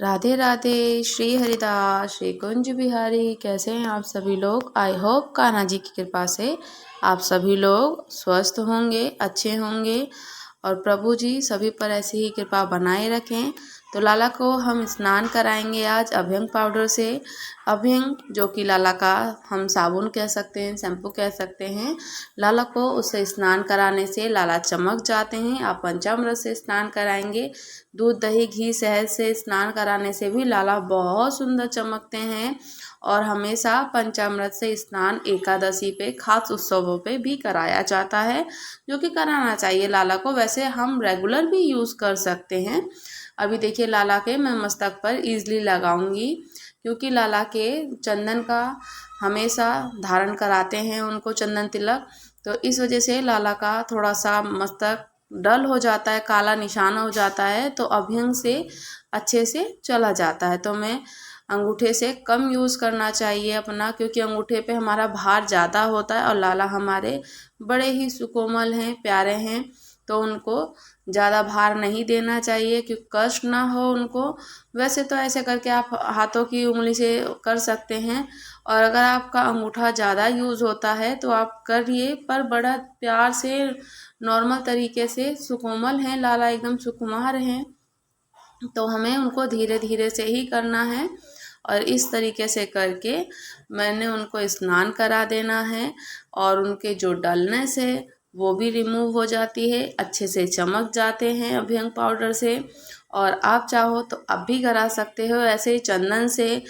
राधे राधे। श्री हरिदास, श्री कुंज बिहारी। कैसे हैं आप सभी लोग? आई होप कान्हा जी की कृपा से आप सभी लोग स्वस्थ होंगे, अच्छे होंगे और प्रभु जी सभी पर ऐसी ही कृपा बनाए रखें। तो लाला को हम स्नान कराएंगे आज अभ्यंग पाउडर से। अभ्यंग जो कि लाला का हम साबुन कह सकते हैं, शैम्पू कह सकते हैं। लाला को उससे स्नान कराने से लाला चमक जाते हैं। आप पंचामृत से स्नान कराएंगे, दूध दही घी शहद से स्नान कराने से भी लाला बहुत सुंदर चमकते हैं। और हमेशा पंचामृत से स्नान एकादशी पे, खास उत्सवों पे भी कराया जाता है, जो कि कराना चाहिए लाला को। वैसे हम रेगुलर भी यूज़ कर सकते हैं। अभी देखिए लाला के मैं मस्तक पर ईजली लगाऊंगी, क्योंकि लाला के चंदन का हमेशा धारण कराते हैं उनको चंदन तिलक। तो इस वजह से लाला का थोड़ा सा मस्तक डल हो जाता है, काला निशान हो जाता है, तो अभ्यंग से अच्छे से चला जाता है। तो मैं अंगूठे से कम यूज़ करना चाहिए अपना, क्योंकि अंगूठे पे हमारा भार ज़्यादा होता है और लाला हमारे बड़े ही सुकोमल हैं, प्यारे हैं, तो उनको ज़्यादा भार नहीं देना चाहिए कि कष्ट ना हो उनको। वैसे तो ऐसे करके आप हाथों की उंगली से कर सकते हैं, और अगर आपका अंगूठा ज़्यादा यूज़ होता है तो आप करिए, पर बड़ा प्यार से नॉर्मल तरीके से। सुकोमल हैं लाला, एकदम सुकुमार हैं, तो हमें उनको धीरे धीरे से ही करना है। और इस तरीके से करके मैंने उनको स्नान करा देना है, और उनके जो डलनेस है वो भी रिमूव हो जाती है, अच्छे से चमक जाते हैं अभ्यंग पाउडर से। और आप चाहो तो अब भी करा सकते हो ऐसे ही चंदन से,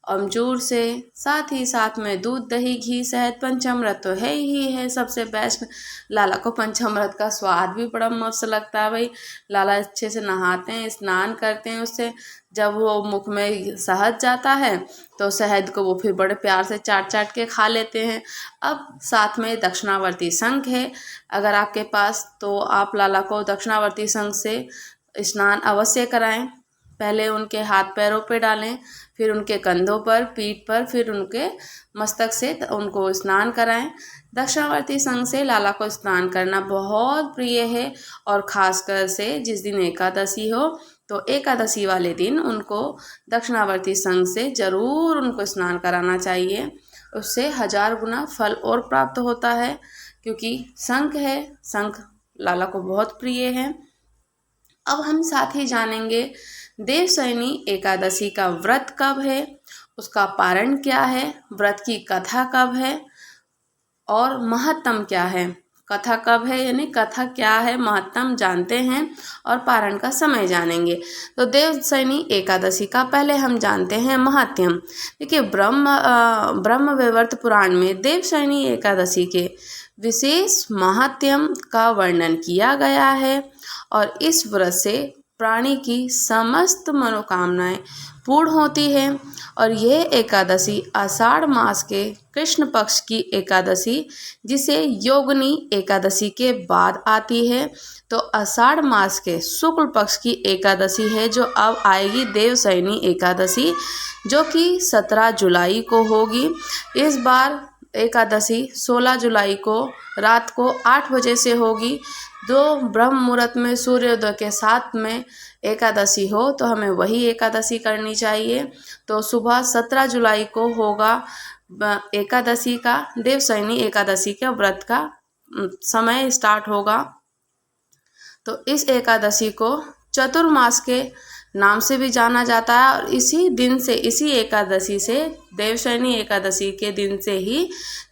अमचूर से, साथ ही साथ में दूध दही घी शहद। पंचामृत तो है ही है सबसे बेस्ट। लाला को पंचामृत का स्वाद भी बड़ा मस्त लगता है भाई। लाला अच्छे से नहाते हैं, स्नान करते हैं उससे। जब वो मुख में शहद जाता है तो शहद को वो फिर बड़े प्यार से चाट चाट के खा लेते हैं। अब साथ में दक्षिणावर्ती शंख है अगर आपके पास, तो आप लाला को दक्षिणावर्ती शंख से स्नान अवश्य कराएं। पहले उनके हाथ पैरों पे डालें, फिर उनके कंधों पर, पीठ पर, फिर उनके मस्तक से उनको स्नान कराएं। दक्षिणावर्ती शंख से लाला को स्नान करना बहुत प्रिय है, और खासकर से जिस दिन एकादशी हो तो एकादशी वाले दिन उनको दक्षिणावर्ती शंख से ज़रूर उनको स्नान कराना चाहिए। उससे 1000 गुना फल और प्राप्त होता है, क्योंकि शंख है, शंख लाला को बहुत प्रिय है। अब हम साथ ही जानेंगे देवशयनी एकादशी का व्रत कब है, उसका पारण क्या है, व्रत की कथा कब है और महत्तम क्या है। कथा कब है यानी कथा क्या है, महत्तम जानते हैं, और पारण का समय जानेंगे। तो देवशयनी एकादशी का पहले हम जानते हैं महात्म्य। देखिए ब्रह्म वैवर्त पुराण में देवशयनी एकादशी के विशेष महात्म्य का वर्णन किया गया है, और इस व्रत से प्राणी की समस्त मनोकामनाएं पूर्ण होती है। और यह एकादशी आषाढ़ मास के कृष्ण पक्ष की एकादशी, जिसे योगिनी एकादशी के बाद आती है, तो आषाढ़ मास के शुक्ल पक्ष की एकादशी है जो अब आएगी देवशयनी एकादशी, जो कि 17 जुलाई को होगी। इस बार एकादशी 16 जुलाई को रात को 8 बजे से होगी। जो ब्रह्म मुहूर्त में सूर्योदय के साथ में एकादशी हो तो हमें वही एकादशी करनी चाहिए। तो सुबह 17 जुलाई को होगा एकादशी का, देवशयनी एकादशी के व्रत का समय स्टार्ट होगा। तो इस एकादशी को चतुर्मास के नाम से भी जाना जाता है, और इसी दिन से, इसी एकादशी से, देवशयनी एकादशी के दिन से ही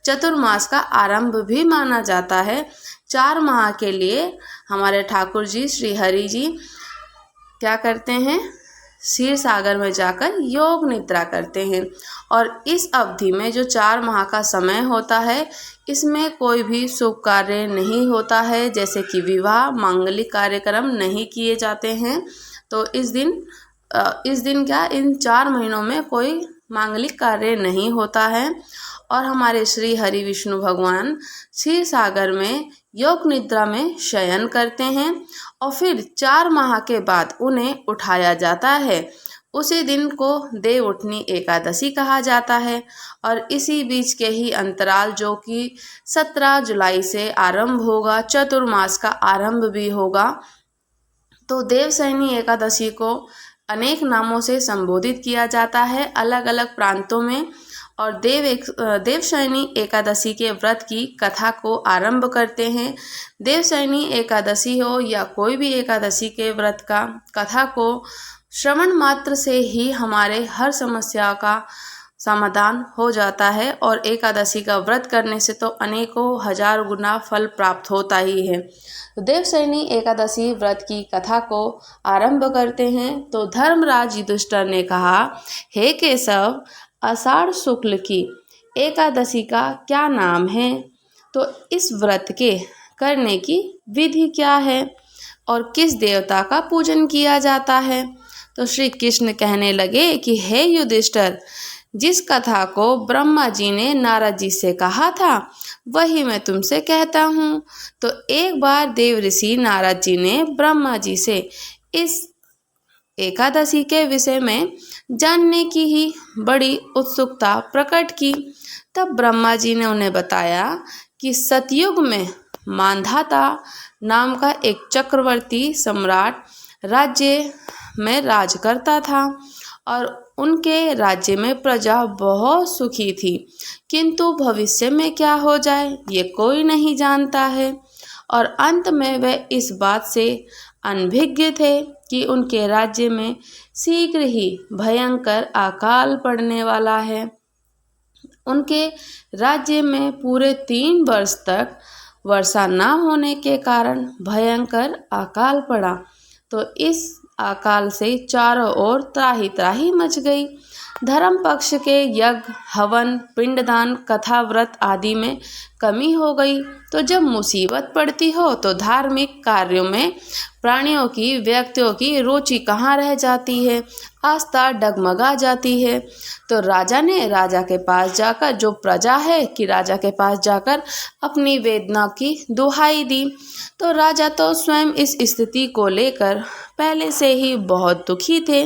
चतुर्मास का आरंभ भी माना जाता है। 4 माह के लिए हमारे ठाकुर जी श्री हरि जी क्या करते हैं, क्षीर सागर में जाकर योग निद्रा करते हैं। और इस अवधि में जो 4 माह का समय होता है, इसमें कोई भी शुभ कार्य नहीं होता है, जैसे कि विवाह, मांगलिक कार्यक्रम नहीं किए जाते हैं। तो इस दिन क्या, इन 4 महीनों में कोई मांगलिक कार्य नहीं होता है। और हमारे श्री हरि विष्णु भगवान क्षीर सागर में योग निद्रा में शयन करते हैं, और फिर 4 माह के बाद उन्हें उठाया जाता है। उसी दिन को देव उठनी एकादशी कहा जाता है। और इसी बीच के ही अंतराल, जो कि 17 जुलाई से आरंभ होगा, चतुर्मास का आरंभ भी होगा। तो देवशयनी एकादशी को अनेक नामों से संबोधित किया जाता है अलग अलग प्रांतों में। और देवशयनी एकादशी के व्रत की कथा को आरंभ करते हैं। देवशयनी एकादशी हो या कोई भी एकादशी के व्रत का कथा को श्रवण मात्र से ही हमारे हर समस्या का समाधान हो जाता है। और एकादशी का व्रत करने से तो अनेकों हजार गुना फल प्राप्त होता ही है। तो देवशयनी एकादशी व्रत की कथा को आरंभ करते हैं। तो धर्मराज युधिष्ठिर ने कहा, हे केशव, आषाढ़ शुक्ल की एकादशी का क्या नाम है? तो इस व्रत के करने की विधि क्या है और किस देवता का पूजन किया जाता है? तो श्री कृष्ण कहने लगे कि हे युधिष्ठिर, जिस कथा को ब्रह्मा जी ने नारद जी से कहा था वही मैं तुमसे कहता हूँ। तो एक बार देव ऋषि नारद जी ने ब्रह्मा जी से इस एकादशी के विषय में जानने की ही बड़ी उत्सुकता प्रकट की। तब ब्रह्मा जी ने उन्हें बताया कि सतयुग में मांधाता नाम का एक चक्रवर्ती सम्राट राज्य में राज करता था और उनके राज्य में प्रजा बहुत सुखी थी, किंतु भविष्य में क्या हो जाए ये कोई नहीं जानता है। और अंत में वे इस बात से अनभिज्ञ थे कि उनके राज्य में शीघ्र ही भयंकर अकाल पड़ने वाला है। उनके राज्य में पूरे 3 वर्ष तक वर्षा न होने के कारण भयंकर अकाल पड़ा। तो इस अकाल से चारों ओर त्राही त्राही मच गई। धर्म पक्ष के यज्ञ, हवन, पिंडदान, कथा, व्रत आदि में कमी हो गई। तो जब मुसीबत पड़ती हो तो धार्मिक कार्यों में प्राणियों की, व्यक्तियों की रुचि कहाँ रह जाती है, आस्था डगमगा जाती है। तो राजा ने राजा के पास जाकर, जो प्रजा है कि राजा के पास जाकर अपनी वेदना की दुहाई दी। तो राजा तो स्वयं इस स्थिति को लेकर पहले से ही बहुत दुखी थे।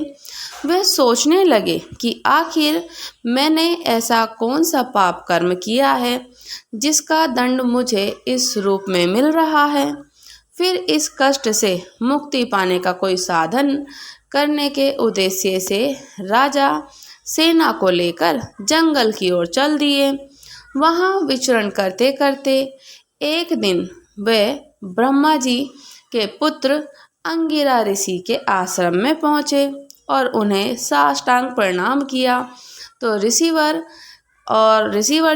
वे सोचने लगे कि आखिर मैंने ऐसा कौन सा पाप कर्म किया है जिसका दंड मुझे इस रूप में मिल रहा है। फिर इस कष्ट से मुक्ति पाने का कोई साधन करने के उद्देश्य से राजा सेना को लेकर जंगल की ओर चल दिए। वहाँ विचरण करते करते एक दिन वे ब्रह्मा जी के पुत्र अंगिरा ऋषि के आश्रम में पहुँचे और उन्हें साष्टांग प्रणाम किया। तो ऋषिवर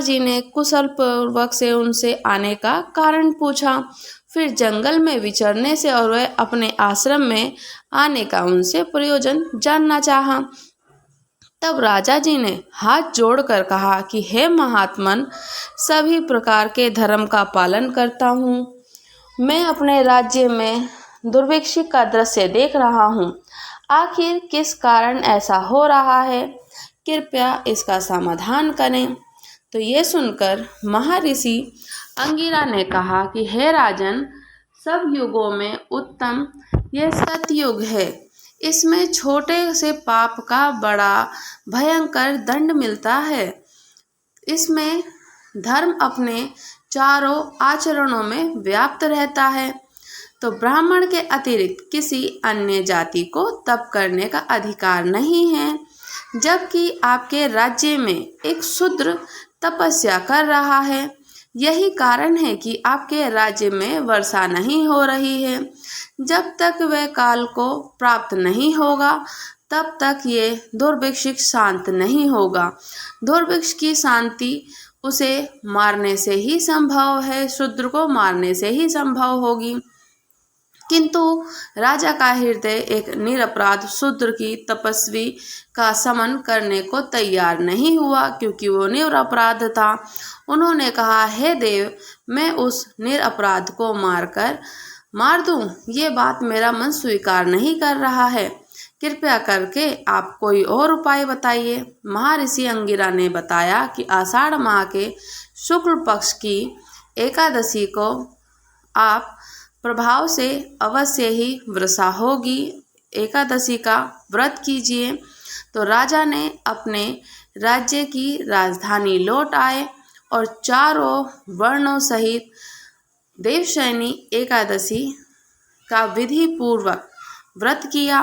जी ने कुशल पूर्वक से उनसे आने का कारण पूछा। फिर जंगल में विचरने से और वह अपने आश्रम में आने का उनसे प्रयोजन जानना चाहा। तब राजा जी ने हाथ जोड़कर कहा कि हे महात्मन, सभी प्रकार के धर्म का पालन करता हूँ। मैं अपने राज्य में दुर्भिक्ष का दृश्य देख रहा हूँ। आखिर किस कारण ऐसा हो रहा है, कृपया इसका समाधान करें। तो ये सुनकर महर्षि अंगिरा ने कहा कि हे राजन, सब युगों में उत्तम यह सतयुग है। इसमें छोटे से पाप का बड़ा भयंकर दंड मिलता है। इसमें धर्म अपने चारों आचरणों में व्याप्त रहता है। तो ब्राह्मण के अतिरिक्त किसी अन्य जाति को तप करने का अधिकार नहीं है, जबकि आपके राज्य में एक शूद्र तपस्या कर रहा है। यही कारण है कि आपके राज्य में वर्षा नहीं हो रही है। जब तक वह काल को प्राप्त नहीं होगा तब तक ये दुर्भिक्ष शांत नहीं होगा। दुर्भिक्ष की शांति उसे मारने से ही संभव है, शूद्र को मारने से ही संभव होगी। किंतु राजा का हृदय एक निरपराध शूद्र की तपस्वी का समन करने को तैयार नहीं हुआ, क्योंकि वो निरपराध था। उन्होंने कहा, हे देव, मैं उस निरपराध को मार दूं, ये बात मेरा मन स्वीकार नहीं कर रहा है। कृपया करके आप कोई और उपाय बताइए। महर्षि अंगिरा ने बताया कि आषाढ़ माह के शुक्ल पक्ष की एकादशी को आप प्रभाव से अवश्य ही वर्षा होगी, एकादशी का व्रत कीजिए। तो राजा ने अपने राज्य की राजधानी लौट आए और चारों वर्णों सहित देवशयनी एकादशी का विधि पूर्वक व्रत किया।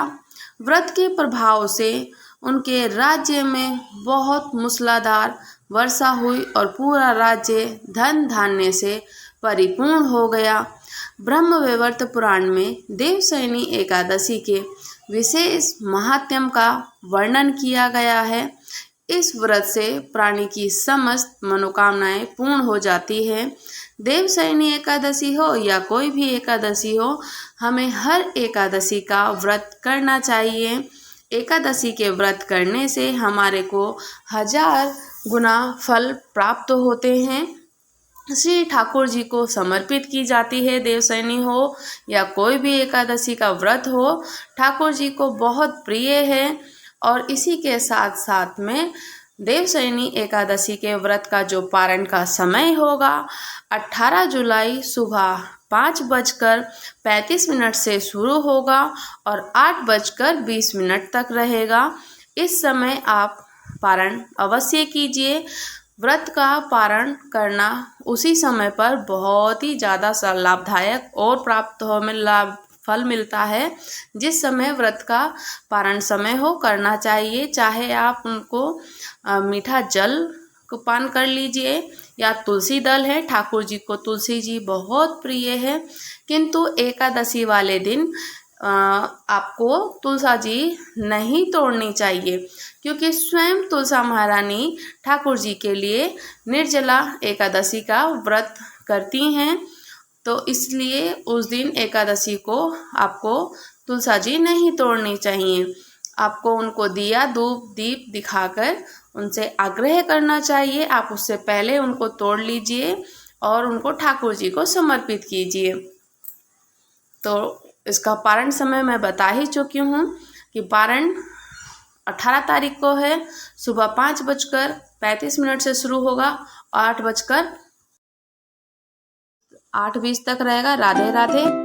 व्रत के प्रभाव से उनके राज्य में बहुत मूसलाधार वर्षा हुई और पूरा राज्य धन धान्य से परिपूर्ण हो गया। ब्रह्मवैवर्त पुराण में देवशयनी एकादशी के विशेष महात्म्य का वर्णन किया गया है। इस व्रत से प्राणी की समस्त मनोकामनाएं पूर्ण हो जाती है। देवशयनी एकादशी हो या कोई भी एकादशी हो, हमें हर एकादशी का व्रत करना चाहिए। एकादशी के व्रत करने से हमारे को 1000 गुना फल प्राप्त होते हैं। श्री ठाकुर जी को समर्पित की जाती है। देवशयनी हो या कोई भी एकादशी का व्रत हो, ठाकुर जी को बहुत प्रिय है। और इसी के साथ साथ में देवशयनी एकादशी के व्रत का जो पारण का समय होगा 18 जुलाई सुबह 5:35 से शुरू होगा और 8:20 तक रहेगा। इस समय आप पारण अवश्य कीजिए। व्रत का पारण करना उसी समय पर बहुत ही ज़्यादा लाभदायक और प्राप्त हमें लाभ फल मिलता है। जिस समय व्रत का पारण समय हो करना चाहिए। चाहे आप उनको मीठा जल को पान कर लीजिए या तुलसी दल है, ठाकुर जी को तुलसी जी बहुत प्रिय है। किंतु एकादशी वाले दिन आपको तुलसा जी नहीं तोड़नी चाहिए, क्योंकि स्वयं तुलसा महारानी ठाकुर जी के लिए निर्जला एकादशी का व्रत करती हैं। तो इसलिए उस दिन एकादशी को आपको तुलसा जी नहीं तोड़नी चाहिए। आपको उनको दिया धूप दीप दिखाकर उनसे आग्रह करना चाहिए। आप उससे पहले उनको तोड़ लीजिए और उनको ठाकुर जी को समर्पित कीजिए। तो इसका पारण समय मैं बता ही चुकी हूँ कि पारण 18 तारीख को है। सुबह 5:35 से शुरू होगा, 8:20 तक रहेगा। राधे राधे।